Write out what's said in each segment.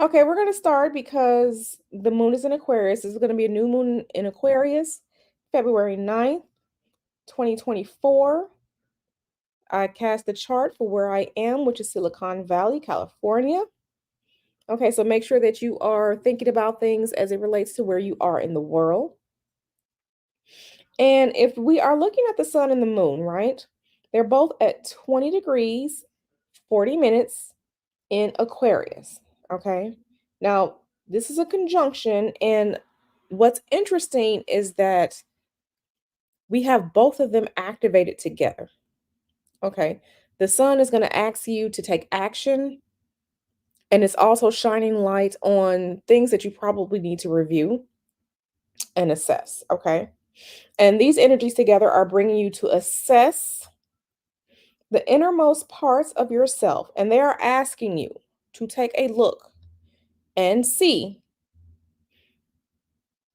Okay, we're going to start because the moon is in Aquarius. This is going to be a new moon in Aquarius, February 9th, 2024. I cast the chart for where I am, which is Silicon Valley, California. Okay, so make sure that you are thinking about things as it relates to where you are in the world. And if we are looking at the sun and the moon, right? They're both at 20 degrees, 40 minutes in Aquarius. Okay. Now, this is a conjunction. And what's interesting is that we have both of them activated together. Okay. The sun is going to ask you to take action, and it's also shining light on things that you probably need to review and assess. Okay. And these energies together are bringing you to assess the innermost parts of yourself. And they are asking you to take a look and see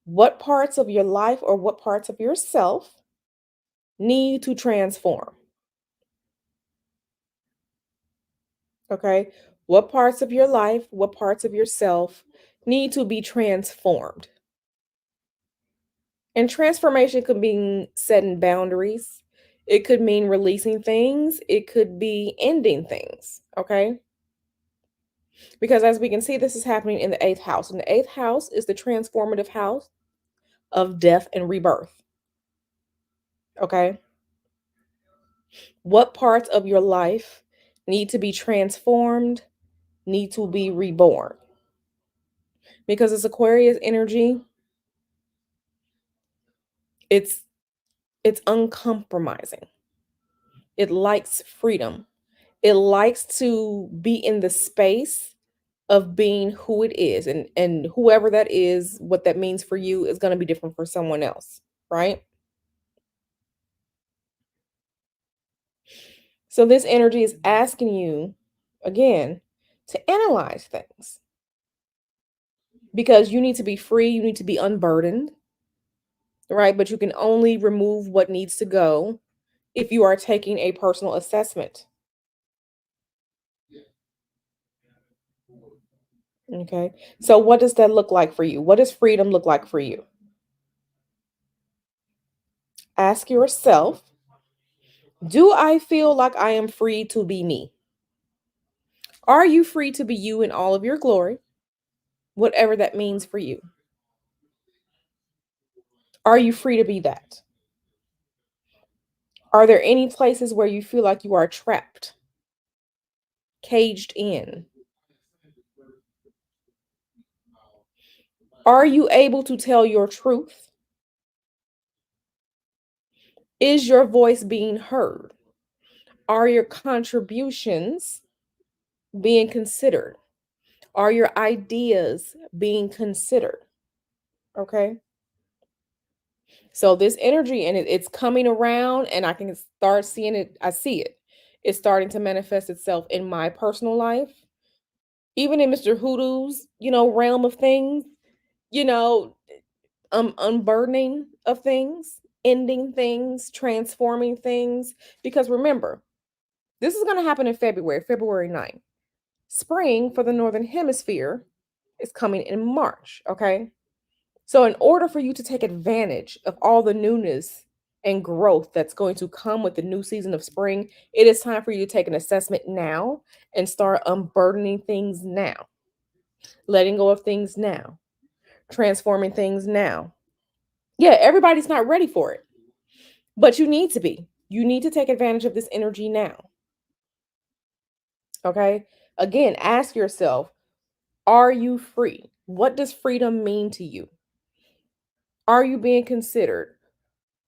what parts of your life or what parts of yourself need to transform. Okay. What parts of your life, what parts of yourself need to be transformed? And transformation could mean setting boundaries. It could mean releasing things. It could be ending things. Okay. Because as we can see, this is happening in the eighth house. And the eighth house is the transformative house of death and rebirth. Okay. What parts of your life need to be transformed, need to be reborn? Because it's Aquarius energy, it's it's uncompromising. It likes freedom. It likes to be in the space of being who it is, and whoever that is, what that means for you is going to be different for someone else, right? So this energy is asking you again to analyze things because you need to be free, you need to be unburdened, right? But you can only remove what needs to go if you are taking a personal assessment. Okay. So what does that look like for you? What does freedom look like for you? Ask yourself, do I feel like I am free to be me? Are you free to be you in all of your glory, whatever that means for you? Are you free to be that? Are there any places where you feel like you are trapped, caged in? Are you able to tell your truth? Is your voice being heard? Are your contributions being considered? Are your ideas being considered? Okay. So this energy and it's coming around, and I can start seeing it. I see it. It's starting to manifest itself in my personal life, even in Mr. Hoodoo's, realm of things, you know, unburdening of things, ending things, transforming things. Because remember, this is going to happen in February, February 9th. Spring for the Northern Hemisphere is coming in March. Okay. So, in order for you to take advantage of all the newness and growth that's going to come with the new season of spring, it is time for you to take an assessment now and start unburdening things now, letting go of things now, transforming things now. Yeah, everybody's not ready for it, but you need to be. You need to take advantage of this energy now. Okay. Again, ask yourself, are you free? What does freedom mean to you? Are you being considered?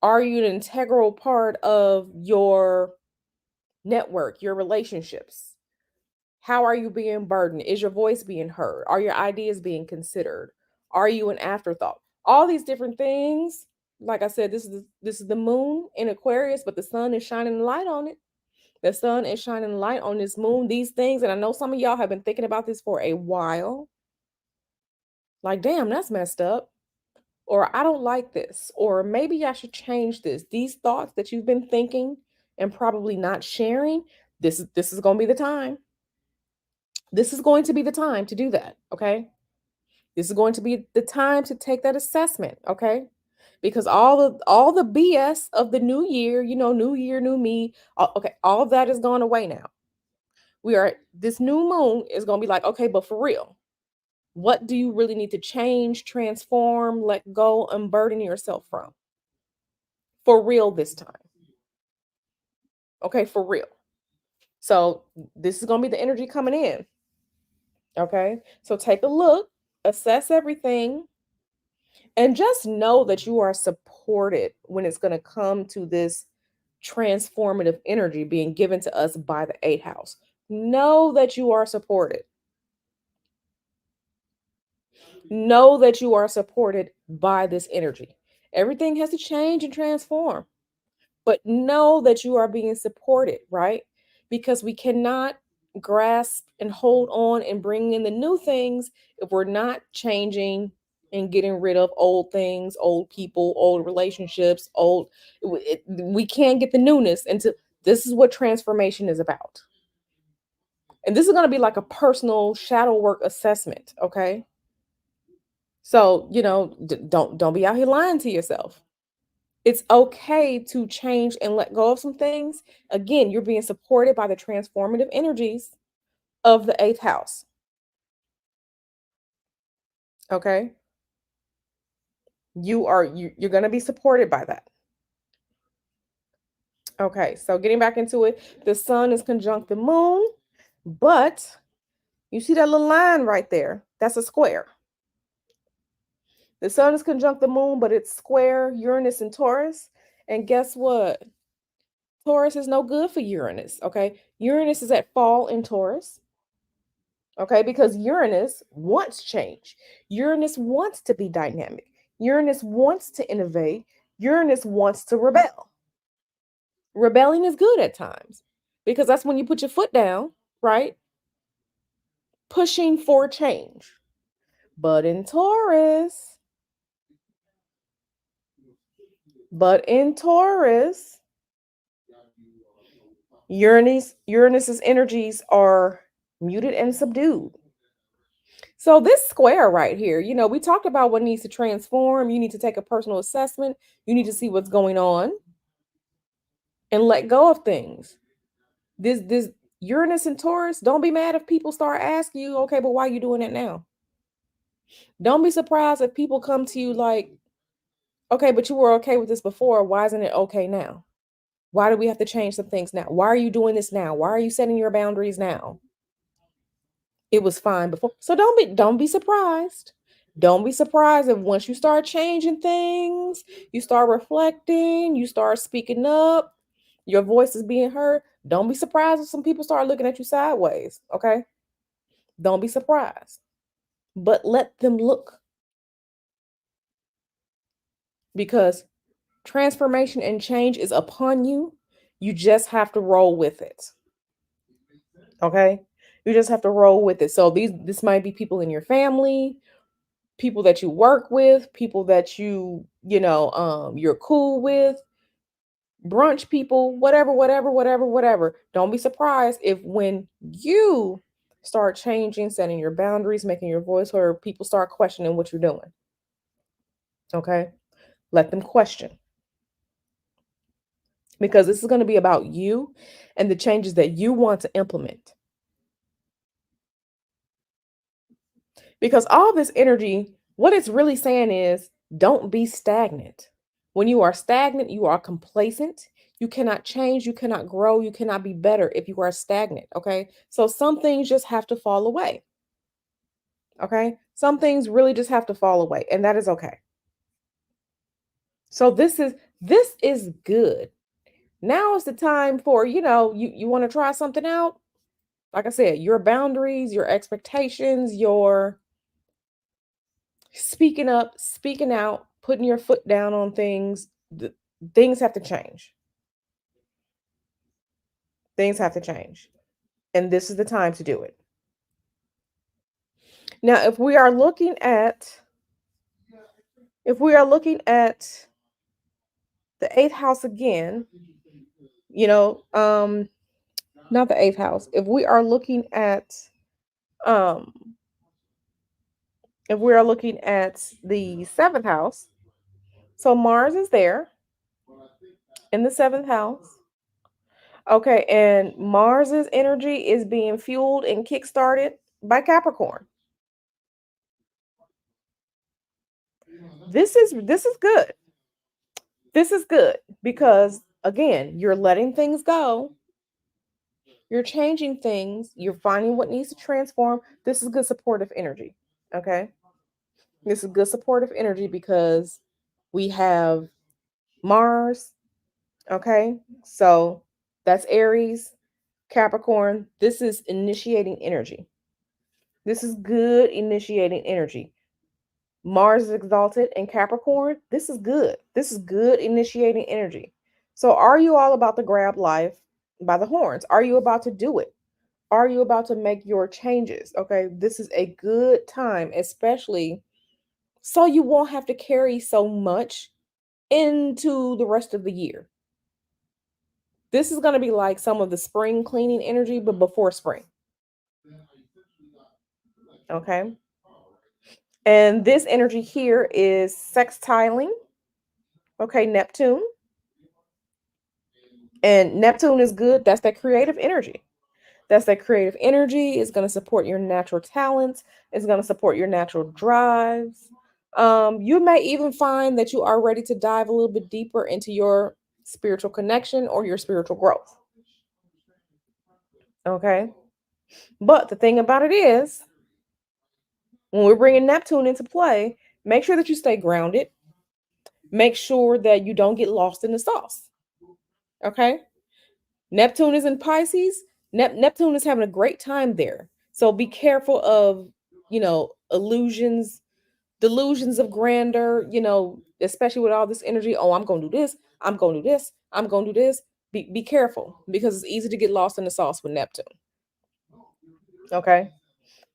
Are you an integral part of your network, your relationships? How are you being burdened? Is your voice being heard? Are your ideas being considered? Are you an afterthought? All these different things. Like I said, this is the moon in Aquarius, but the sun is shining light on it. The sun is shining light on this moon. These things, and I know some of y'all have been thinking about this for a while. Like, damn, that's messed up. Or I don't like this, or maybe I should change this. These thoughts that you've been thinking and probably not sharing, this is going to be the time. This is going to be the time to do that, okay? This is going to be the time to take that assessment, okay? Because all the BS of the new year, new year, new me, okay, all of that is gone away now. This new moon is going to be like, okay, but for real, what do you really need to change, transform, let go, unburden yourself from? For real this time. Okay, for real. So this is going to be the energy coming in. Okay. So take a look, assess everything, and just know that you are supported when it's going to come to this transformative energy being given to us by the eighth house. Know that you are supported. Know that you are supported by this energy. Everything has to change and transform, but know that you are being supported, right? Because we cannot grasp and hold on and bring in the new things if we're not changing and getting rid of old things, old people, old relationships, we can't get the newness into. This is what transformation is about. And this is going to be like a personal shadow work assessment, okay? So, don't be out here lying to yourself. It's okay to change and let go of some things. Again, you're being supported by the transformative energies of the eighth house. Okay. You're going to be supported by that. Okay. So getting back into it, the sun is conjunct the moon, but you see that little line right there? That's a square. The sun is conjunct the moon, but it's square Uranus and Taurus. And guess what? Taurus is no good for Uranus. Okay. Uranus is at fall in Taurus. Okay, because Uranus wants change. Uranus wants to be dynamic. Uranus wants to innovate. Uranus wants to rebel. Rebelling is good at times because that's when you put your foot down, right? Pushing for change. But in Taurus, but in Taurus, Uranus's energies are muted and subdued. So this square right here, we talked about what needs to transform. You need to take a personal assessment. You need to see what's going on and let go of things. This Uranus and Taurus, don't be mad if people start asking you, okay, but why are you doing it now? Don't be surprised if people come to you like, okay, but you were okay with this before. Why isn't it okay now? Why do we have to change some things now? Why are you doing this now? Why are you setting your boundaries now? It was fine before. So don't be surprised. Don't be surprised if once you start changing things, you start reflecting, you start speaking up, your voice is being heard. Don't be surprised if some people start looking at you sideways. Okay. Don't be surprised. But let them look because transformation and change is upon you. You just have to roll with it. Okay. You just have to roll with it. So this might be people in your family, people that you work with, people that you're cool with, brunch people, whatever, whatever, whatever, whatever. Don't be surprised if when you start changing, setting your boundaries, making your voice heard, people start questioning what you're doing. Okay? Let them question because this is going to be about you and the changes that you want to implement. Because all this energy, what it's really saying is don't be stagnant. When you are stagnant, you are complacent. You cannot change, you cannot grow, you cannot be better if you are stagnant. Okay. So some things just have to fall away. Okay. Some things really just have to fall away, and that is okay. So this is good. Now is the time for, you want to try something out. Like I said, your boundaries, your expectations, your speaking up, speaking out, putting your foot down on things, things have to change. Things have to change. And this is the time to do it. Now, if we are looking at the eighth house again, you know, um not the eighth house. If we are looking at Um, if we are looking at the seventh house, so Mars is there in the seventh house. Okay, and Mars's energy is being fueled and kickstarted by Capricorn. This is good. This is good because again, you're letting things go. You're changing things. You're finding what needs to transform. This is good supportive energy. Okay. This is good supportive energy because we have Mars. Okay. So that's Aries, Capricorn. This is initiating energy. This is good initiating energy. Mars is exalted in Capricorn. This is good. This is good initiating energy. So, are you all about to grab life by the horns? Are you about to do it? Are you about to make your changes? Okay, this is a good time, especially so you won't have to carry so much into the rest of the year. This is going to be like some of the spring cleaning energy, but before spring. Okay. And this energy here is sextiling, okay, Neptune. And Neptune is good. That's that creative energy. That's that creative energy. It's going to support your natural talents. It's going to support your natural drives. You may even find that you are ready to dive a little bit deeper into your spiritual connection or your spiritual growth. Okay. But the thing about it is, when we're bringing Neptune into play, make sure that you stay grounded. Make sure that you don't get lost in the sauce. Okay. Neptune is in Pisces. Neptune is having a great time there. So be careful of, illusions, delusions of grandeur, especially with all this energy. Oh, I'm going to do this. I'm going to do this. I'm going to do this. Be careful because it's easy to get lost in the sauce with Neptune. Okay.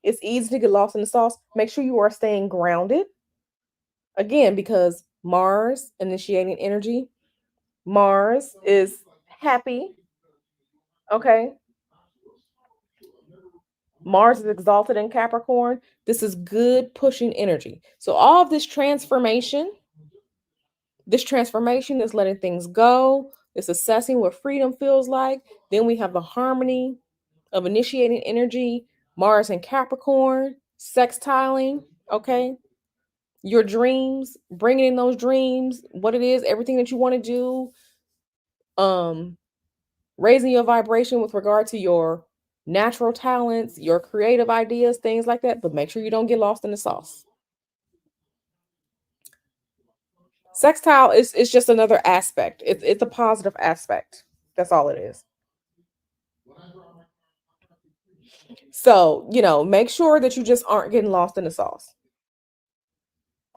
It's easy to get lost in the sauce. Make sure you are staying grounded. Again, because Mars, initiating energy, Mars is happy. Okay. Mars is exalted in Capricorn. This is good pushing energy. So all of this transformation is letting things go. It's assessing what freedom feels like. Then we have the harmony of initiating energy, Mars and Capricorn, sextiling, okay? Your dreams, bringing in those dreams, what it is, everything that you want to do, um raising your vibration with regard to your natural talents, your creative ideas, things like that. But make sure you don't get lost in the sauce. Sextile is just another aspect. It's a positive aspect. That's all it is. So, make sure that you just aren't getting lost in the sauce.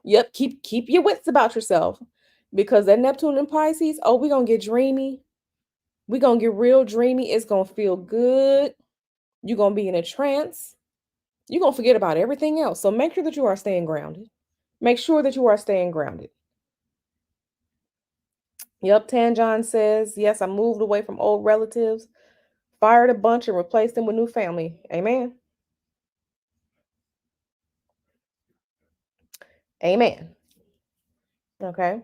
Yep, keep your wits about yourself because that Neptune and Pisces, oh, we're gonna get dreamy. We're gonna get real dreamy. It's gonna feel good. You're gonna be in a trance. You're going to forget about everything else. So make sure that you are staying grounded. Make sure that you are staying grounded. Yep, Tanjon says, yes, I moved away from old relatives, fired a bunch, and replaced them with new family. Amen. Amen. Okay.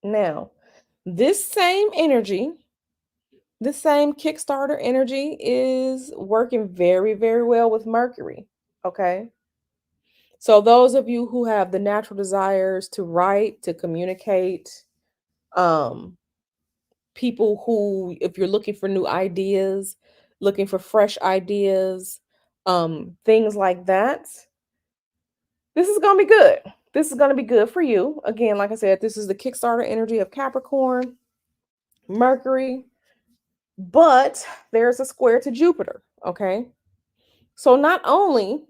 Now, this same energy, this same Kickstarter energy is working very, very well with Mercury. Okay. So, those of you who have the natural desires to write, to communicate, um, people who, if you're looking for new ideas, looking for fresh ideas, things like that, this is going to be good. This is going to be good for you. Again, like I said, this is the Kickstarter energy of Capricorn, Mercury, but there's a square to Jupiter. Okay. So not only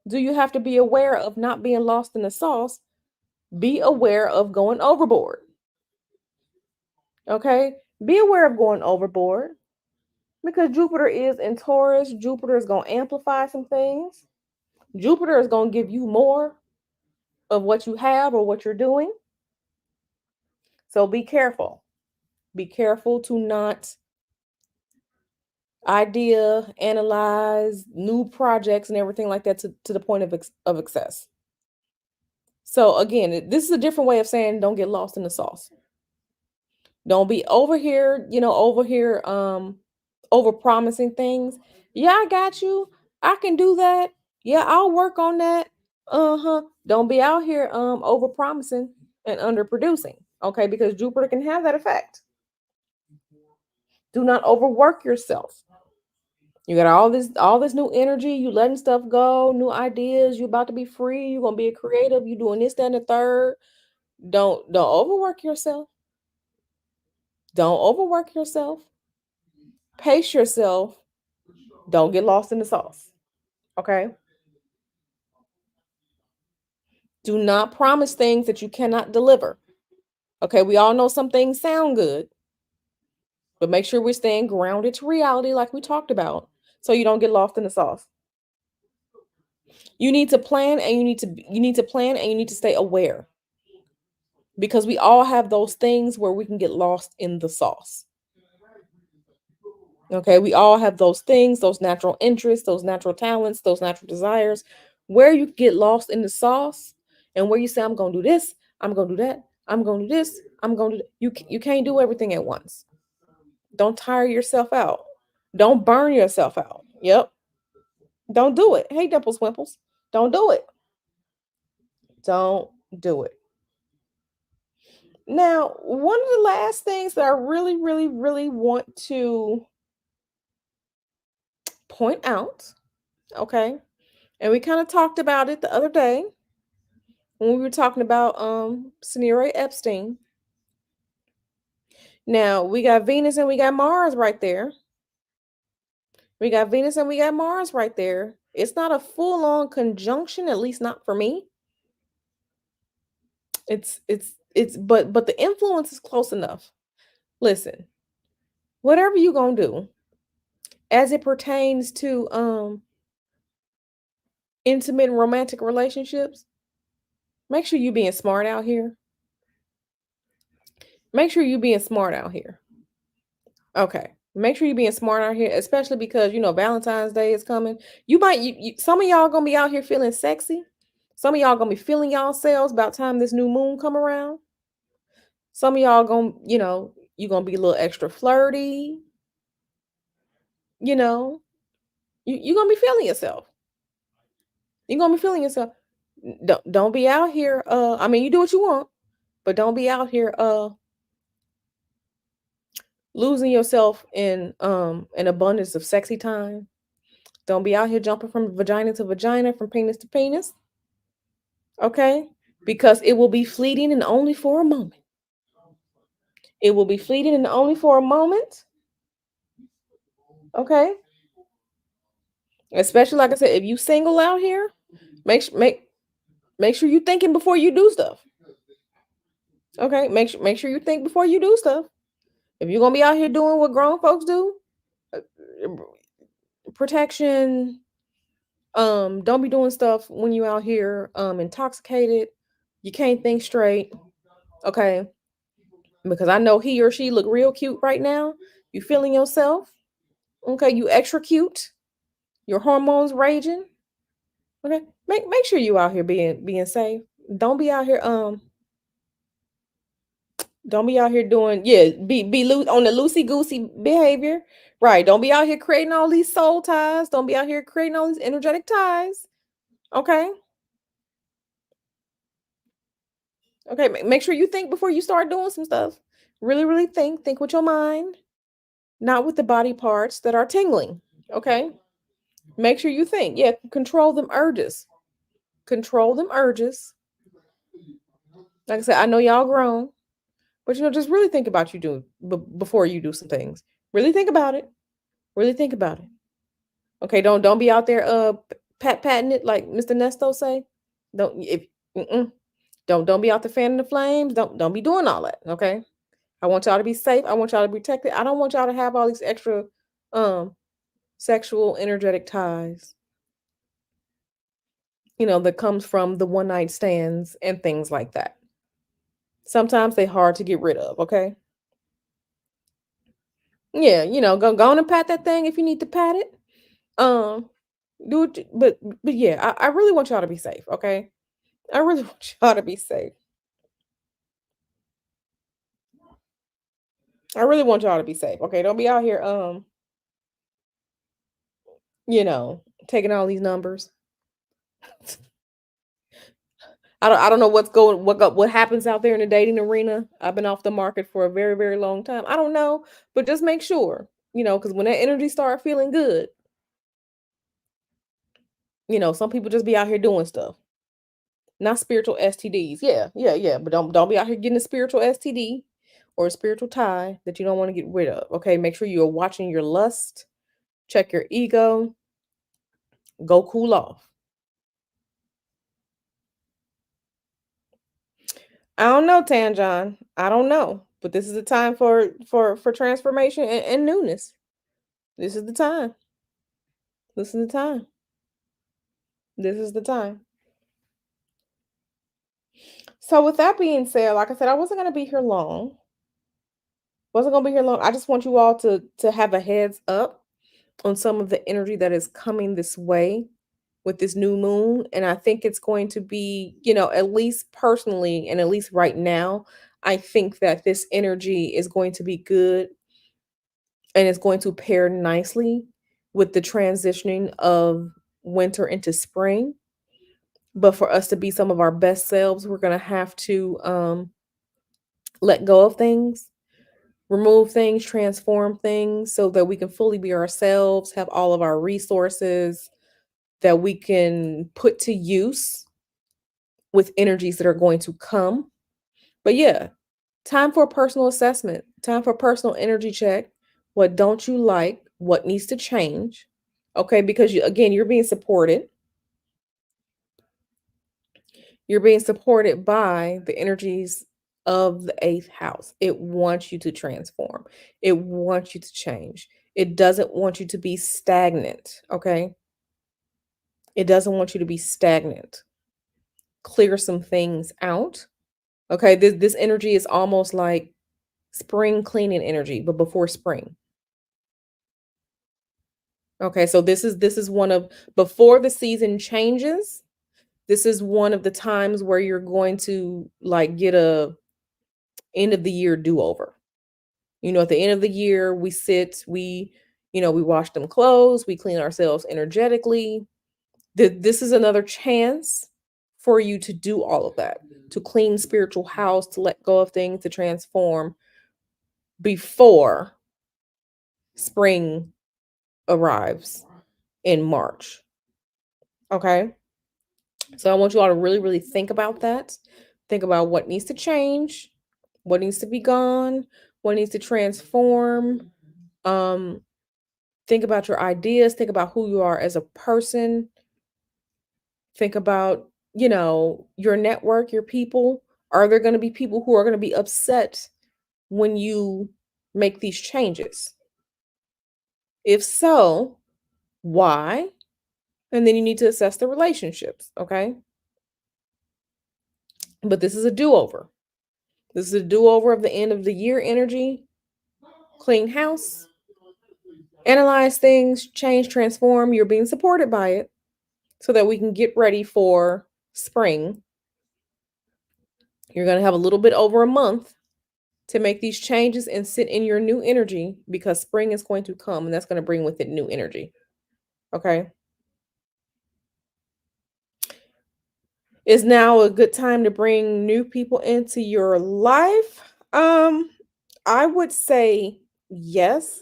do you have to be aware of not being lost in the sauce, be aware of going overboard. Okay. Be aware of going overboard. Because Jupiter is in Taurus, Jupiter is going to amplify some things. Jupiter is going to give you more of what you have or what you're doing. So be careful. Be careful to not idea, analyze new projects and everything like that to the point of excess. So again, this is a different way of saying don't get lost in the sauce. Don't be over here, over here, over promising things. Yeah, I got you. I can do that. Yeah, I'll work on that. Uh-huh. Don't be out here over promising and underproducing. Okay, because Jupiter can have that effect. Do not overwork yourself. You got all this new energy, you letting stuff go, new ideas, you about to be free, you're gonna be a creative, you doing this, that, and the third. Don't overwork yourself. Don't overwork yourself. Pace yourself. Don't get lost in the sauce. Okay. Do not promise things that you cannot deliver. Okay. We all know some things sound good, but make sure we're staying grounded to reality, like we talked about, so you don't get lost in the sauce. You need to plan and you need to plan and you need to stay aware because we all have those things where we can get lost in the sauce. Okay, we all have those things, those natural interests, those natural talents, those natural desires, where you get lost in the sauce and where you say, I'm going to do this, I'm going to do that, I'm going to do this, I'm going to do you can't do everything at once. Don't tire yourself out. Don't burn yourself out. Yep. Don't do it. Hey, Dimples Wimples. Don't do it. Don't do it. Now, one of the last things that I really, really, really want to point out, okay, and we kind of talked about it the other day when we were talking about Scenario Epstein. Now we got Venus and we got Mars right there. We got Venus and we got Mars right there. It's not a full-on conjunction, at least not for me. It's but the influence is close enough. Listen, whatever you gonna do as it pertains to intimate and romantic relationships, make sure you being smart out here. Make sure you being smart out here. Okay. Make sure you being smart out here, especially because Valentine's Day is coming. Some of y'all gonna be out here feeling sexy. Some of y'all gonna be feeling y'all selves about time this new moon come around. Some of y'all gonna, you gonna be a little extra flirty. You know, you gonna be feeling yourself. You're gonna be feeling yourself. Don't be out here. I mean, you do what you want, but don't be out here losing yourself in an abundance of sexy time. Don't be out here jumping from vagina to vagina, from penis to penis. Okay? Because it will be fleeting and only for a moment. It will be fleeting and only for a moment. Okay? Especially like I said, if you single out here, make sure you thinking before you do stuff. Okay? Make sure you think before you do stuff. If you're gonna be out here doing what grown folks do, uh, protection. Don't be doing stuff when you out here intoxicated. You can't think straight. Okay? Because I know he or she look real cute right now. You feeling yourself. Okay, you extra cute. Your hormones raging. Okay, make sure you out here being safe. Don't be out here don't be out here doing be loose on the loosey goosey behavior. Right. Don't be out here creating all these soul ties. Don't be out here creating all these energetic ties. Okay. Okay. Make sure you think before you start doing some stuff. Really, really think. Think with your mind, not with the body parts that are tingling. Okay. Make sure you think. Yeah, control them urges. Control them urges. Like I said, I know y'all grown, but just really think about you doing before you do some things. Really think about it. Really think about it. Okay, don't be out there patting it like Mr. Nesto say. Don't if mm-mm. Don't be out there fanning the flames. Don't be doing all that. Okay. I want y'all to be safe. I want y'all to be protected. I don't want y'all to have all these extra um sexual energetic ties, that comes from the one night stands and things like that. Sometimes they're hard to get rid of, okay? Yeah, go on and pat that thing if you need to pat it. Um, do it, but yeah, I really want y'all to be safe. Okay, I really want y'all to be safe. I really want y'all to be safe. Okay, don't be out here, taking all these numbers. I don't know what happens out there in the dating arena. I've been off the market for a very, very long time. I don't know, but just make sure, because when that energy start feeling good, some people just be out here doing stuff. Not spiritual STDs. Yeah, yeah, yeah. But don't be out here getting a spiritual STD or a spiritual tie that you don't want to get rid of. Okay. Make sure you're watching your lust, check your ego, go cool off. I don't know, Tanjon. I don't know. But this is the time for transformation and newness. This is the time. This is the time. This is the time. So with that being said, like I said, I wasn't gonna be here long. Wasn't gonna be here long. I just want you all to have a heads up on some of the energy that is coming this way with this new moon. And I think it's going to be, at least personally, and at least right now, I think that this energy is going to be good and it's going to pair nicely with the transitioning of winter into spring. But for us to be some of our best selves, we're going to have to let go of things, remove things, transform things so that we can fully be ourselves, have all of our resources that we can put to use with energies that are going to come. But yeah, time for a personal assessment, time for a personal energy check. What don't you like? What needs to change? Okay, because again, you're being supported. You're being supported by the energies of the eighth house. It wants you to transform. It wants you to change. It doesn't want you to be stagnant. Okay. It doesn't want you to be stagnant. Clear some things out. Okay. This energy is almost like spring cleaning energy, but before spring. Okay. So this is one of before the season changes. This is one of the times where you're going to like get a end of the year do over. At the end of the year, we sit, we wash them clothes, we clean ourselves energetically. This is another chance for you to do all of that, to clean spiritual house, to let go of things, to transform before spring arrives in March. Okay. So I want you all to really, really think about that. Think about what needs to change, what needs to be gone, what needs to transform. Um, Think about your ideas, think about who you are as a person, think about, your network, your people. Are there going to be people who are going to be upset when you make these changes? If so, why? And then you need to assess the relationships, okay? But this is a do-over. This is a do-over of the end of the year energy. Clean house, analyze things, change, transform. You're being supported by it so that we can get ready for spring. You're going to have a little bit over a month to make these changes and sit in your new energy because spring is going to come and that's going to bring with it new energy. Okay. Is now a good time to bring new people into your life? I would say yes,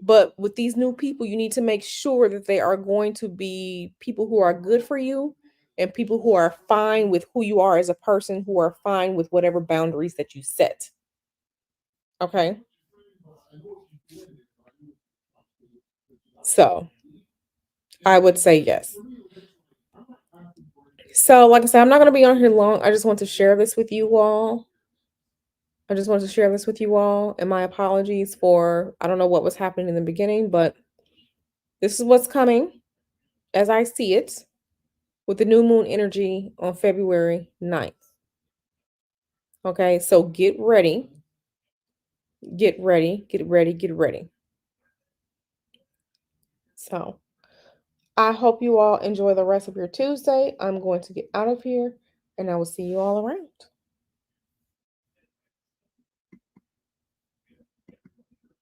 but with these new people, you need to make sure that they are going to be people who are good for you and people who are fine with who you are as a person, who are fine with whatever boundaries that you set. Okay. So I would say yes. So, like I said, I'm not going to be on here long. I just want to share this with you all. I just wanted to share this with you all. And my apologies for, I don't know what was happening in the beginning, but this is what's coming as I see it with the new moon energy on February 9th. Okay, so get ready, get ready, get ready, get ready. So I hope you all enjoy the rest of your Tuesday. I'm going to get out of here and I will see you all around.